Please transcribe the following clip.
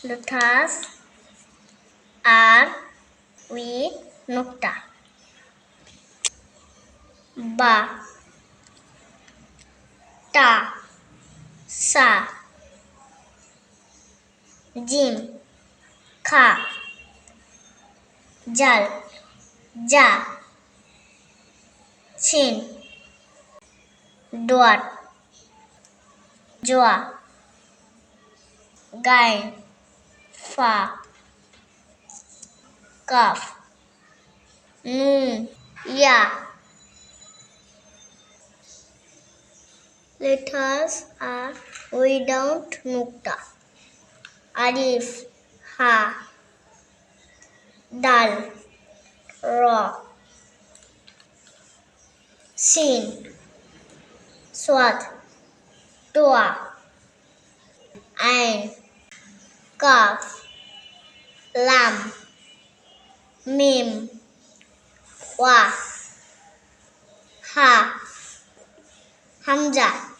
letters are with nukta. Ba, ta, sa, jim, kha, jal, ja, chin, duat, jua, gain, fa, kaf, nun, ya. Letters are without nukta. Alif, ha, dal, ra, sin, swat, tua, ain, kaf, lam, mim, wa, ha, hamza.